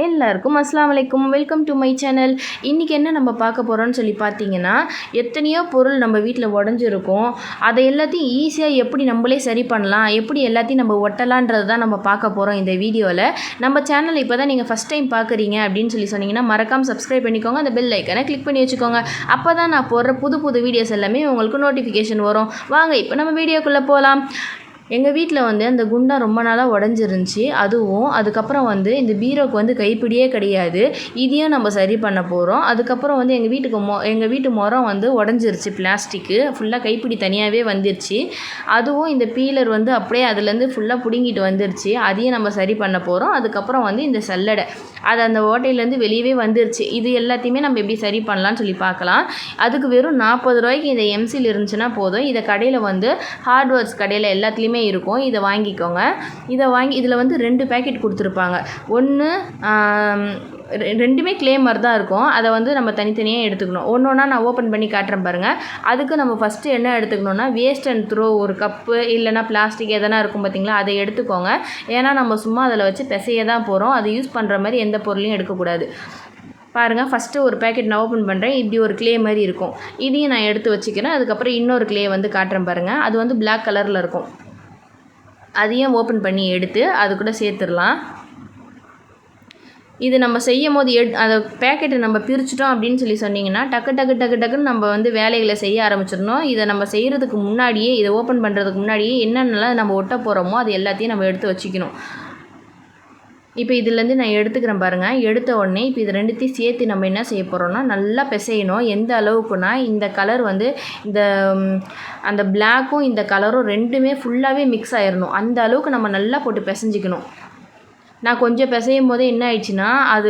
எல்லாருக்கும் அஸ்ஸலாமு அலைக்கும். Welcome to my channel. இன்றைக்கி என்ன நம்ம பார்க்க போகிறோன்னு சொல்லி பார்த்தீங்கன்னா, எத்தனையோ பொருள் நம்ம வீட்டில் உடஞ்சிருக்கும். அதை எல்லாத்தையும் ஈஸியாக எப்படி நம்மளே சரி பண்ணலாம், எப்படி எல்லாத்தையும் நம்ம ஒட்டலான்றது தான் நம்ம பார்க்க போகிறோம் இந்த வீடியோவில். நம்ம சேனல் இப்போ தான் நீங்கள் ஃபஸ்ட் டைம் பார்க்குறீங்க அப்படின்னு சொல்லி சொன்னீங்கன்னா மறக்காமல் சப்ஸ்கிரைப் பண்ணிக்கோங்க. அந்த பெல் ஐக்கனை கிளிக் பண்ணி வச்சுக்கோங்க. அப்போ தான் நான் போடுற புது வீடியோஸ் எல்லாமே உங்களுக்கு நோட்டிஃபிகேஷன் வரும். வாங்க இப்போ நம்ம வீடியோக்குள்ளே போகலாம். எங்கள் வீட்டில் அந்த குண்டா ரொம்ப நாளாக உடஞ்சிருந்துச்சி. அதுக்கப்புறம் இந்த பீரோவுக்கு கைப்பிடியே கிடையாது. இதையும் நம்ம சரி பண்ண போகிறோம். அதுக்கப்புறம் எங்கள் வீட்டு முறம் உடஞ்சிருச்சு. பிளாஸ்டிக்கு ஃபுல்லாக கைப்பிடி தனியாகவே வந்துருச்சு. அதுவும் இந்த பீலர் அப்படியே அதுலேருந்து ஃபுல்லாக பிடுங்கிட்டு வந்துருச்சு. அதையும் நம்ம சரி பண்ண போகிறோம். அதுக்கப்புறம் இந்த சல்லடை அது அந்த ஓட்டையிலேருந்து வெளியவே வந்துருச்சு. இது எல்லாத்தையுமே நம்ம எப்படி சரி பண்ணலான்னு சொல்லி பார்க்கலாம். அதுக்கு வெறும் 40 ரூபாய்க்கு இந்த எம்சில் இருந்துச்சுன்னா போதும். இதை கடையில் ஹார்ட்வேர்ஸ் கடையில் எல்லாத்துலேயுமே இருக்கும். இதை வாங்கிக்கோங்க. இதை வாங்கி இதில் 2 பேக்கெட் கொடுத்துருப்பாங்க. ஒன்று ரெண்டுமே கிளே மாதிரி தான் இருக்கும். அதை நம்ம தனித்தனியாக எடுத்துக்கணும். ஒன்றா நான் ஓப்பன் பண்ணி காட்டுறேன் பாருங்கள். அதுக்கு நம்ம ஃபஸ்ட்டு என்ன எடுத்துக்கணுன்னா, வேஸ்ட் அண்ட் த்ரோ ஒரு கப்பு இல்லைனா பிளாஸ்டிக் எதனா இருக்கும் பார்த்திங்களா, அதை எடுத்துக்கோங்க. ஏன்னா நம்ம சும்மா அதில் வச்சு பிசைய தான் போகிறோம். அதை யூஸ் பண்ணுற மாதிரி எந்த பொருளையும் எடுக்கக்கூடாது. பாருங்கள், ஃபஸ்ட்டு ஒரு பேக்கெட் நான் ஓப்பன் பண்ணுறேன். இப்படி ஒரு கிளே மாதிரி இருக்கும். இதையும் நான் எடுத்து வச்சுக்கிறேன். அதுக்கப்புறம் இன்னொரு கிளே காட்டுறேன் பாருங்கள். அது பிளாக் கலரில் இருக்கும். அதையும் ஓப்பன் பண்ணி எடுத்து அது கூட சேர்த்துடலாம். இது நம்ம செய்யும் போது அந்த பேக்கெட்டை நம்ம பிரிச்சிட்டோம் அப்படின்னு சொல்லி சொன்னிங்கன்னா டக்குன்னு நம்ம வேலைகளை செய்ய ஆரம்பிச்சிடணும். இதை நம்ம செய்கிறதுக்கு முன்னாடியே, இதை ஓப்பன் பண்ணுறதுக்கு முன்னாடியே என்னென்னலாம் நம்ம ஒட்ட போகிறோமோ அது எல்லாத்தையும் நம்ம எடுத்து வச்சுக்கணும். இப்போ இதுலேருந்து நான் எடுத்துக்கிறேன் பாருங்கள். எடுத்த உடனே இப்போ இது ரெண்டுத்தையும் சேர்த்து நம்ம என்ன செய்ய போகிறோம்னா, நல்லா பிசையணும். எந்த அளவுக்குனா, இந்த கலர் இந்த அந்த பிளாக்கும் இந்த கலரும் ரெண்டுமே ஃபுல்லாகவே மிக்ஸ் ஆயிடணும். அந்த அளவுக்கு நம்ம நல்லா போட்டு பிசைஞ்சிக்கணும். நான் கொஞ்சம் பிசையும் போதே என்ன ஆயிடுச்சுன்னா, அது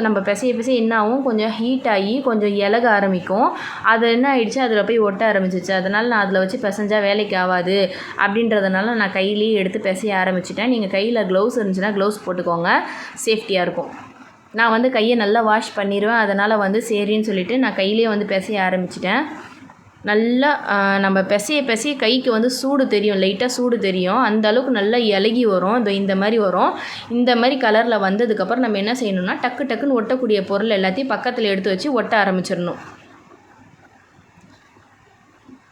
நம்ம பிசைய என்ன ஆகும், கொஞ்சம் ஹீட் ஆகி கொஞ்சம் இலக ஆரம்பிக்கும். அது என்ன ஆயிடுச்சு, அதில் போய் ஒட்ட ஆரம்பிச்சிச்சு. அதனால் நான் அதில் வச்சு பிசைஞ்சால் வேலைக்கு ஆகாது அப்படின்றதுனால நான் கையிலேயே எடுத்து பிசைய ஆரம்பிச்சிட்டேன். நீங்கள் கையில் க்ளவுஸ் இருந்துச்சுன்னா க்ளவுஸ் போட்டுக்கோங்க, சேஃப்டியாக இருக்கும். நான் கையை நல்லா வாஷ் பண்ணிடுவேன். அதனால் சரின்னு சொல்லிவிட்டு நான் கையிலேயே பிசைய ஆரம்பிச்சிட்டேன். நல்லா நம்ம பிசைய கைக்கு சூடு தெரியும், லைட்டாக சூடு தெரியும். அந்த அளவுக்கு நல்லா இலகி வரும். இந்த மாதிரி வரும். இந்த மாதிரி கலரில் வந்ததுக்கப்புறம் நம்ம என்ன செய்யணும்னா, டக்குன்னு ஒட்டக்கூடிய பொருள் எல்லாத்தையும் பக்கத்தில் எடுத்து வச்சு ஒட்ட ஆரம்பிச்சிடணும்.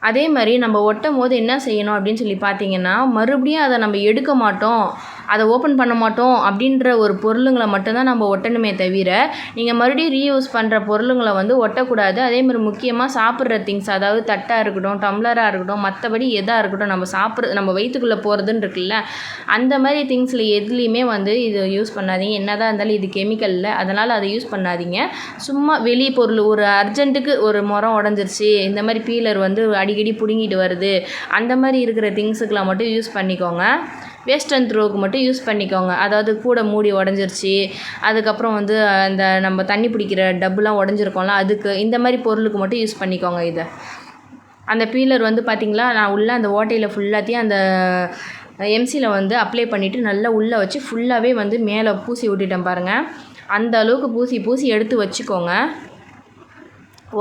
அதே மாதிரி நம்ம ஒட்டும் போது என்ன செய்யணும் அப்படின்னு சொல்லி பார்த்தீங்கன்னா, மறுபடியும் அதை நம்ம எடுக்க மாட்டோம், அதை ஓப்பன் பண்ண மாட்டோம் அப்படின்ற ஒரு பொருளுங்களை மட்டும்தான் நம்ம ஒட்டணுமே தவிர, நீங்கள் மறுபடியும் ரீயூஸ் பண்ணுற பொருளுங்களை ஒட்டக்கூடாது. அதேமாதிரி முக்கியமாக சாப்பிட்ற திங்ஸ், அதாவது தட்டாக இருக்கட்டும், டம்ளராக இருக்கட்டும், மற்றபடி எதாக இருக்கட்டும், நம்ம வயிற்றுக்குள்ளே போகிறதுன்னு இருக்குல்ல, அந்த மாதிரி திங்ஸில் எதுலேயுமே இது யூஸ் பண்ணாதீங்க. என்னதான் இருந்தாலும் இது கெமிக்கலில், அதனால் அதை யூஸ் பண்ணாதீங்க. சும்மா வெளி பொருள், ஒரு அர்ஜென்ட்டுக்கு ஒரு முறம் உடஞ்சிருச்சு, இந்த மாதிரி பீலர் அடிக்கடி பிடுங்கிட்டு வருது, அந்த மாதிரி இருக்கிற திங்ஸுக்கெலாம் மட்டும் யூஸ் பண்ணிக்கோங்க. வேஸ்ட் அண்ட் த்ரோவுக்கு மட்டும் யூஸ் பண்ணிக்கோங்க. அதாவது கூட மூடி உடஞ்சிருச்சு, அதுக்கப்புறம் அந்த நம்ம தண்ணி பிடிக்கிற டப்புலாம் உடஞ்சிருக்கோம்ல, அதுக்கு இந்த மாதிரி பொருளுக்கு மட்டும் யூஸ் பண்ணிக்கோங்க. இதை அந்த பீலர் பார்த்திங்களா, நான் உள்ளே அந்த ஓட்டையில் ஃபுல்லாத்தையும் அந்த எம்சியில் அப்ளை பண்ணிவிட்டு நல்லா உள்ளே வச்சு ஃபுல்லாகவே மேலே பூசி விட்டுட்டேன் பாருங்கள். அந்த அளவுக்கு பூசி எடுத்து வச்சுக்கோங்க.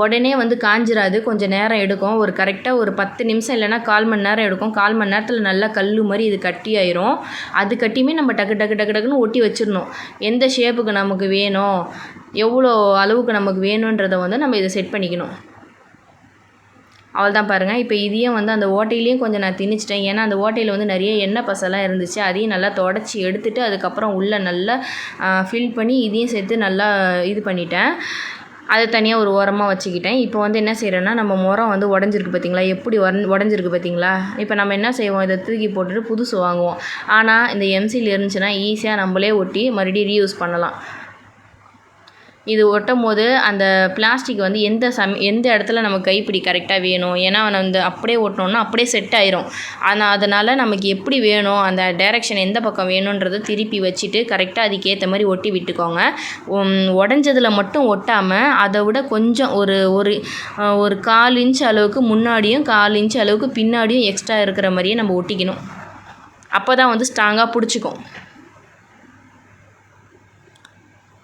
உடனே காஞ்சிராது, கொஞ்சம் நேரம் எடுக்கும். கரெக்டாக ஒரு 10 நிமிஷம் இல்லைனா 1/4 மணி நேரம் எடுக்கும். 1/4 மணி நேரத்தில் நல்லா கல் மாதிரி இது கட்டி ஆயிரும். அது கட்டியுமே நம்ம டக்குன்னு ஒட்டி வச்சிடணும். எந்த ஷேப்புக்கு நமக்கு வேணும், எவ்வளோ அளவுக்கு நமக்கு வேணுன்றதை நம்ம இதை செட் பண்ணிக்கணும். அவ்வளோதான் பாருங்கள். இப்போ இதையும் அந்த ஓட்டையிலையும் கொஞ்சம் நான் திணிச்சிட்டேன். ஏன்னா அந்த ஓட்டையில் நிறைய எண்ணெய் பசெல்லாம் இருந்துச்சு. அதையும் நல்லா தொடச்சி எடுத்துட்டு அதுக்கப்புறம் உள்ளே நல்லா ஃபில் பண்ணி இதையும் சேர்த்து நல்லா இது பண்ணிட்டேன். அதை தனியாக ஒரு ஓரமாக வச்சுக்கிட்டேன். இப்போ என்ன செய்கிறேன்னா, நம்ம முறம் உடஞ்சிருக்கு பார்த்திங்களா, எப்படி உடஞ்சிருக்கு பார்த்திங்களா. இப்போ நம்ம என்ன செய்வோம், இதை தூக்கி போட்டுட்டு புதுசு வாங்குவோம். ஆனால் இந்த எம்சில் இருந்துச்சுன்னா ஈஸியாக நம்மளே ஒட்டி மறுபடியும் ரீயூஸ் பண்ணலாம். இது ஒட்டும் போது அந்த பிளாஸ்டிக் எந்த இடத்துல நமக்கு கைப்பிடி கரெக்டாக வேணும், ஏன்னா அப்படியே ஒட்டினோன்னா அப்படியே செட் ஆயிரும். அதனால் நமக்கு எப்படி வேணும், அந்த டைரெக்ஷன் எந்த பக்கம் வேணுன்றதை திருப்பி வச்சுட்டு கரெக்டாக அதுக்கேற்ற மாதிரி ஒட்டி விட்டுக்கோங்க. உடஞ்சதில் மட்டும் ஒட்டாமல் அதை விட கொஞ்சம் ஒரு 1/4 இன்ச் அளவுக்கு முன்னாடியும் 1/4 இன்ச் அளவுக்கு பின்னாடியும் எக்ஸ்ட்ரா இருக்கிற மாதிரியே நம்ம ஒட்டிக்கணும். அப்போ தான் ஸ்ட்ராங்காக பிடிச்சிக்கும்.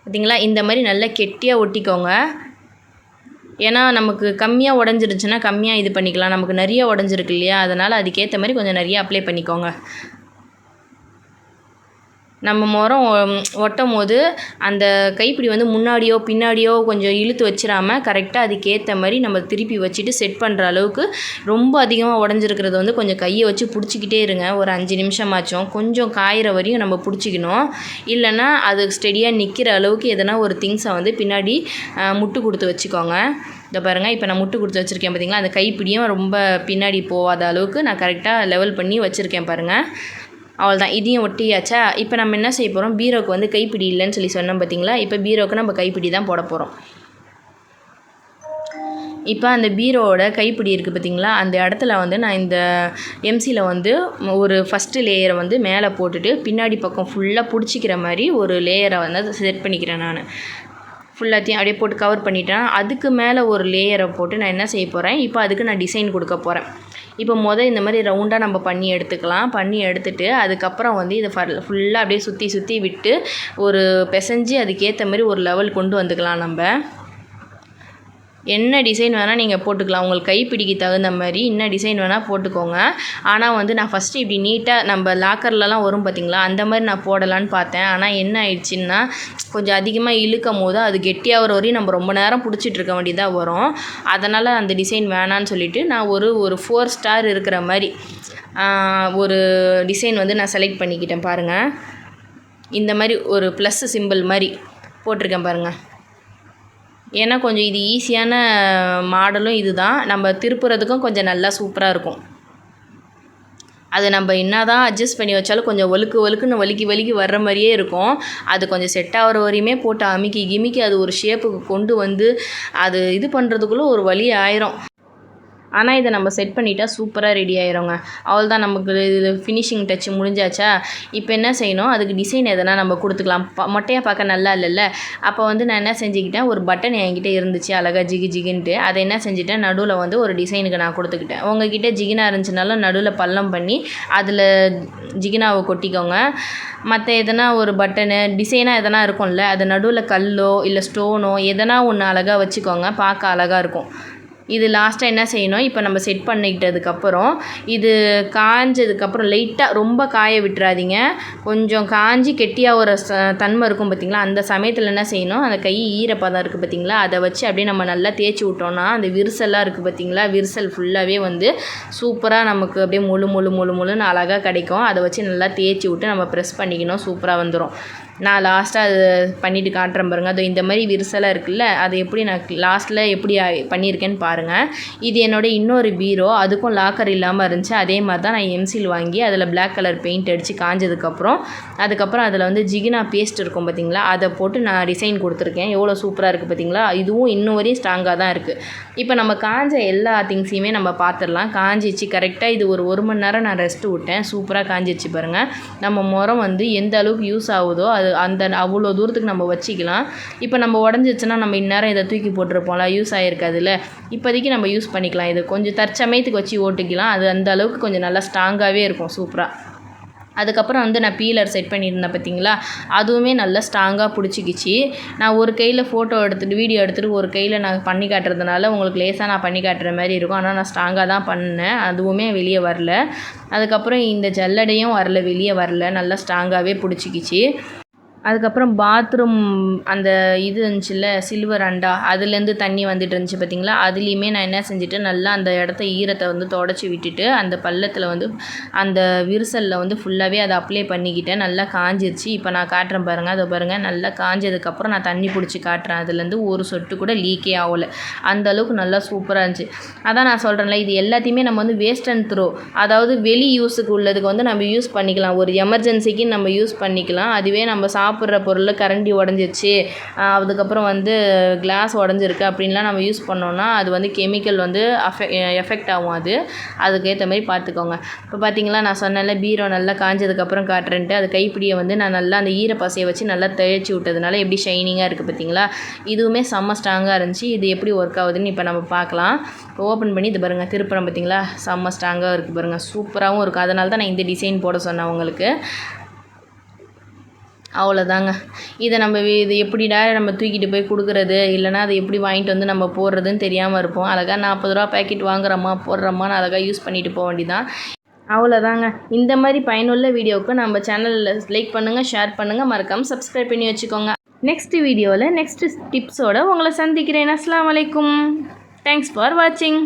பார்த்திங்களா, இந்த மாதிரி நல்லா கெட்டியாக ஒட்டிக்கோங்க. ஏன்னா நமக்கு கம்மியாக உடஞ்சிருச்சுன்னா கம்மியாக இது பண்ணிக்கலாம். நமக்கு நிறைய உடஞ்சிருக்கு இல்லையா, அதனால் அதுக்கேற்ற மாதிரி கொஞ்சம் நிறைய அப்ளை பண்ணிக்கோங்க. நம்ம முறம் ஒட்டும் போது அந்த கைப்பிடி வந்து முன்னாடியோ பின்னாடியோ கொஞ்சம் இழுத்து வச்சிடாமல் கரெக்டாக அதுக்கேற்ற மாதிரி நம்ம திருப்பி வச்சுட்டு செட் பண்ணுற அளவுக்கு ரொம்ப அதிகமாக உடஞ்சிருக்கிறது வந்து கொஞ்சம் கையை வச்சு பிடிச்சிக்கிட்டே இருங்க. ஒரு 5 நிமிஷமாச்சும் கொஞ்சம் காயிற வரையும் நம்ம பிடிச்சிக்கணும். இல்லைன்னா அது ஸ்டெடியாக நிற்கிற அளவுக்கு எதனா ஒரு திங்ஸை வந்து பின்னாடி முட்டு கொடுத்து வச்சுக்கோங்க. இதை பாருங்கள், இப்போ நான் முட்டு கொடுத்து வச்சுருக்கேன் பார்த்தீங்களா, அந்த கைப்பிடியும் ரொம்ப பின்னாடி போகாத அளவுக்கு நான் கரெக்டாக லெவல் பண்ணி வச்சுருக்கேன் பாருங்கள். அவ்வளோதான், இதையும் ஒட்டியாச்சா. இப்போ நம்ம என்ன செய்ய போகிறோம், பீரோவுக்கு வந்து கைப்பிடி இல்லைன்னு சொல்லி சொன்னோம் பார்த்தீங்களா, இப்போ பீரோவுக்கு நம்ம கைப்பிடி தான் போட போகிறோம். இப்போ அந்த பீரோவோட கைப்பிடி இருக்குது பார்த்தீங்களா, அந்த இடத்துல வந்து நான் இந்த எம்சியில் வந்து ஒரு ஃபஸ்ட்டு லேயரை வந்து மேலே போட்டுட்டு பின்னாடி பக்கம் ஃபுல்லாக பிடிச்சிக்கிற மாதிரி ஒரு லேயரை வந்து செட் பண்ணிக்கிறேன். நான் ஃபுல்லாத்தையும் அப்படியே போட்டு கவர் பண்ணிட்டேன். அதுக்கு மேலே ஒரு லேயரை போட்டு நான் என்ன செய்ய போகிறேன், இப்போ அதுக்கு நான் டிசைன் கொடுக்க போகிறேன். இப்போ இந்த மாதிரி ரவுண்டாக நம்ம பண்ணி எடுத்துக்கலாம். பண்ணி எடுத்துகிட்டு அதுக்கப்புறம் வந்து இதை ஃபுல்லாக அப்படியே சுற்றி விட்டு ஒரு பிசைஞ்சு அதுக்கேற்ற மாதிரி ஒரு லெவல் கொண்டு வந்துக்கலாம். நம்ம என்ன டிசைன் வேணால் நீங்கள் போட்டுக்கலாம், உங்களுக்கு கைப்பிடிக்கு தகுந்த மாதிரி என்ன டிசைன் வேணால் போட்டுக்கோங்க. ஆனால் வந்து நான் ஃபஸ்ட்டு இப்படி நீட்டாக நம்ம லாக்கர்லலாம் வரும் பார்த்திங்களா, அந்த மாதிரி நான் போடலான்னு பார்த்தேன். ஆனால் என்ன ஆயிடுச்சுன்னா கொஞ்சம் அதிகமாக இழுக்கும் போது அது கெட்டியாகிற வரையும் நம்ம ரொம்ப நேரம் பிடிச்சிட்டு இருக்க வேண்டியதாக வரும். அதனால் அந்த டிசைன் வேணான்னு சொல்லிவிட்டு நான் ஒரு 4 ஸ்டார் இருக்கிற மாதிரி ஒரு டிசைன் வந்து நான் செலக்ட் பண்ணிக்கிட்டேன். பாருங்கள், இந்த மாதிரி ஒரு ப்ளஸ் சிம்பிள் மாதிரி போட்டிருக்கேன் பாருங்கள். ஏன்னா கொஞ்சம் இது ஈஸியான மாடலும் இது தான், நம்ம திருப்புறதுக்கும் கொஞ்சம் நல்லா சூப்பராக இருக்கும். அது நம்ம என்ன தான் அட்ஜஸ்ட் பண்ணி வச்சாலும் கொஞ்சம் வழுக்குன்னு வலிக்கி வர்ற மாதிரியே இருக்கும். அது கொஞ்சம் செட் ஆகிற வரையுமே போட்டு அமுக்கி அது ஒரு ஷேப்புக்கு கொண்டு வந்து அது இது பண்ணுறதுக்குள்ளே ஒரு வழி ஆயிரும். ஆனால் இதை நம்ம செட் பண்ணிட்டா சூப்பராக ரெடி ஆயிருங்க. அவ்வளோதான், நமக்கு இது ஃபினிஷிங் டச் முடிஞ்சாச்சா. இப்போ என்ன செய்யணும், அதுக்கு டிசைன் எதனா நம்ம கொடுத்துக்கலாம். மொட்டையாக பார்க்க நல்லா இல்லைல்ல. அப்போ வந்து நான் என்ன செஞ்சுக்கிட்டேன், ஒரு பட்டன் என்கிட்ட இருந்துச்சு அழகாக ஜிகின்ட்டு. அதை என்ன செஞ்சுட்டேன், நடுவில் வந்து ஒரு டிசைனுக்கு நான் கொடுத்துக்கிட்டேன். உங்ககிட்ட ஜிகினா இருந்துச்சுனாலும் நடுவில் பள்ளம் பண்ணி அதில் ஜிகினாவை கொட்டிக்கோங்க. மற்ற எதனா ஒரு பட்டனு டிசைனாக எதனா இருக்கும்ல, அது நடுவில் கல்லோ இல்லை ஸ்டோனோ எதனா ஒன்று அழகாக வச்சுக்கோங்க, பார்க்க அழகாக இருக்கும். இது லாஸ்ட்டாக என்ன செய்யணும், இப்போ நம்ம செட் பண்ணிக்கிட்டதுக்கப்புறம் இது காஞ்சதுக்கப்புறம் லைட்டாக ரொம்ப காய விட்டுறாதீங்க. கொஞ்சம் காஞ்சி கெட்டியாக ஒரு தன்மை இருக்கும் பார்த்திங்களா, அந்த சமயத்தில் என்ன செய்யணும், அந்த கை ஈரப்பதம் இருக்குது பார்த்திங்களா, அதை வச்சு அப்படியே நம்ம நல்லா தேய்ச்சி விட்டோன்னா அந்த விரிசல்லாம் இருக்குது பார்த்திங்களா, விரிசல் ஃபுல்லாகவே வந்து சூப்பராக நமக்கு அப்படியே முழுன்னு அழகாக கிடைக்கும். அதை வச்சு நல்லா தேய்ச்சி விட்டு நம்ம ப்ரெஸ் பண்ணிக்கணும், சூப்பராக வந்துடும். நான் லாஸ்ட்டாக அது பண்ணிவிட்டு காட்டுறேன் பாருங்கள். அது இந்த மாதிரி விரிசலாக இருக்குல்ல, அது எப்படி நான் லாஸ்ட்டில் எப்படி பண்ணியிருக்கேன்னு பாருங்கள். இது என்னோடய இன்னொரு பீரோ, அதுக்கும் லாக்கர் இல்லாமல் இருந்துச்சு. அதே மாதிரி தான் நான் எம்சில் வாங்கி அதில் பிளாக் கலர் பெயிண்ட் அடித்து அதுக்கப்புறம் அதில் வந்து ஜிகினா பேஸ்ட் இருக்கும் பார்த்திங்களா, அதை போட்டு நான் டிசைன் கொடுத்துருக்கேன். எவ்வளோ சூப்பராக இருக்குது பார்த்திங்களா. இதுவும் இன்னும் வரையும் ஸ்ட்ராங்காக தான் இருக்குது. இப்போ நம்ம காஞ்ச எல்லா திங்ஸையுமே நம்ம பார்த்துடலாம். காஞ்சிச்சு கரெக்டாக. இது ஒரு 1 மணி நேரம் நான் ரெஸ்ட்டு விட்டேன். சூப்பராக காஞ்சிச்சு பாருங்கள். நம்ம முறம் வந்து எந்த அளவுக்கு யூஸ் ஆகுதோ அது அந்த அவ்வளோ தூரத்துக்கு நம்ம வச்சிக்கலாம். இப்போ நம்ம உடஞ்சிச்சுன்னா நம்ம இந்நேரம் இதை தூக்கி போட்டிருப்போம்ல, யூஸ் ஆகிருக்காதுல்ல. இப்போதைக்கு நம்ம யூஸ் பண்ணிக்கலாம். இது கொஞ்சம் தற்சமயத்துக்கு வச்சு ஓட்டிக்கலாம். அது அந்த அளவுக்கு கொஞ்சம் நல்லா ஸ்ட்ராங்காகவே இருக்கும், சூப்பராக. அதுக்கப்புறம் வந்து நான் பீலர் செட் பண்ணியிருந்தேன் பார்த்திங்களா, அதுவுமே நல்லா ஸ்ட்ராங்காக பிடிச்சிக்கிச்சு. நான் ஒரு கையில் ஃபோட்டோ எடுத்துகிட்டு வீடியோ எடுத்துகிட்டு ஒரு கையில் நான் பண்ணி காட்டுறதுனால உங்களுக்கு லேசாக நான் பண்ணி காட்டுற மாதிரி இருக்கும். ஆனால் நான் ஸ்ட்ராங்காக தான் பண்ணேன், அதுவுமே வெளியே வரல. அதுக்கப்புறம் இந்த ஜல்லடையும் வெளியே வரல, நல்லா ஸ்ட்ராங்காகவே பிடிச்சிக்கிச்சு. அதுக்கப்புறம் பாத்ரூம் அந்த இது இருந்துச்சுல்ல சில்வர் அண்டா, அதுலேருந்து தண்ணி வந்துட்டு இருந்துச்சு பார்த்திங்களா, அதுலேயுமே நான் என்ன செஞ்சுட்டு நல்லா அந்த இடத்த ஈரத்தை வந்து தொடச்சி விட்டுட்டு அந்த பள்ளத்தில் வந்து அந்த விரிசலில் வந்து ஃபுல்லாகவே அதை அப்ளை பண்ணிக்கிட்டேன். நல்லா காஞ்சிருச்சு. இப்போ நான் காட்டுறேன் பாருங்கள். அதை பாருங்கள், நல்லா காஞ்சதுக்கப்புறம் நான் தண்ணி பிடிச்சி காட்டுறேன். அதுலேருந்து ஒரு சொட்டு கூட லீக்கே ஆகலை. அந்த அளவுக்கு நல்லா சூப்பராக இருந்துச்சு. அதான் நான் சொல்கிறேன்ல, இது எல்லாத்தையுமே நம்ம வந்து வேஸ்ட் அண்ட் த்ரோ, அதாவது வெளி யூஸுக்கு உள்ளதுக்கு வந்து நம்ம யூஸ் பண்ணிக்கலாம். ஒரு எமர்ஜென்சிக்கு நம்ம யூஸ் பண்ணிக்கலாம். அதுவே நம்ம சாப்பிட்ற பொருள் கரண்டி உடஞ்சிருச்சு, அதுக்கப்புறம் வந்து கிளாஸ் உடஞ்சிருக்கு அப்படின்லாம் நம்ம யூஸ் பண்ணோன்னா அது வந்து கெமிக்கல் வந்து எஃபெக்ட் ஆகும். அதுக்கேற்ற மாதிரி பார்த்துக்கோங்க. இப்போ பார்த்தீங்களா, நான் சொன்னேன்ல பீரோ நல்லா காஞ்சதுக்கப்புறம் காட்டுறேன்ட்டு, அது கைப்பிடியை வந்து நான் நல்லா அந்த ஈரப்பசையை வச்சு நல்லா தேய்ச்சி விட்டதுனால எப்படி ஷைனிங்காக இருக்குது பார்த்தீங்களா. இதுவுமே செம்ம ஸ்ட்ராங்காக இருந்துச்சு. இது எப்படி ஒர்க் ஆகுதுன்னு இப்போ நம்ம பார்க்கலாம். இப்போ ஓப்பன் பண்ணி இது பாருங்கள், திருப்புறம் பார்த்தீங்களா, செம்ம ஸ்ட்ராங்காக இருக்குது பாருங்கள், சூப்பராகவும் இருக்குது. அதனால தான் நான் இந்த டிசைன் போட சொன்னேன் உங்களுக்கு. அவ்வளோதாங்க. இதை நம்ம இது எப்படிடா நம்ம தூக்கிட்டு போய் கொடுக்குறது, இல்லைனா அதை எப்படி வாங்கிட்டு வந்து நம்ம போடுறதுன்னு தெரியாமல் இருப்போம். அழகாக 40 ரூபா பேக்கெட் வாங்குறோமா போடுறோமான்னு அழகாக யூஸ் பண்ணிட்டு போக வேண்டியதான். அவ்வளோதாங்க. இந்த மாதிரி பயனுள்ள வீடியோவுக்கு நம்ம சேனலில் லைக் பண்ணுங்கள், ஷேர் பண்ணுங்கள், மறக்காமல் சப்ஸ்கிரைப் பண்ணி வச்சுக்கோங்க. நெக்ஸ்ட் வீடியோவில் நெக்ஸ்ட் டிப்ஸோடு உங்களை சந்திக்கிறேன். அஸ்ஸலாமு அலைக்கும். தேங்க்ஸ் ஃபார் வாட்சிங்.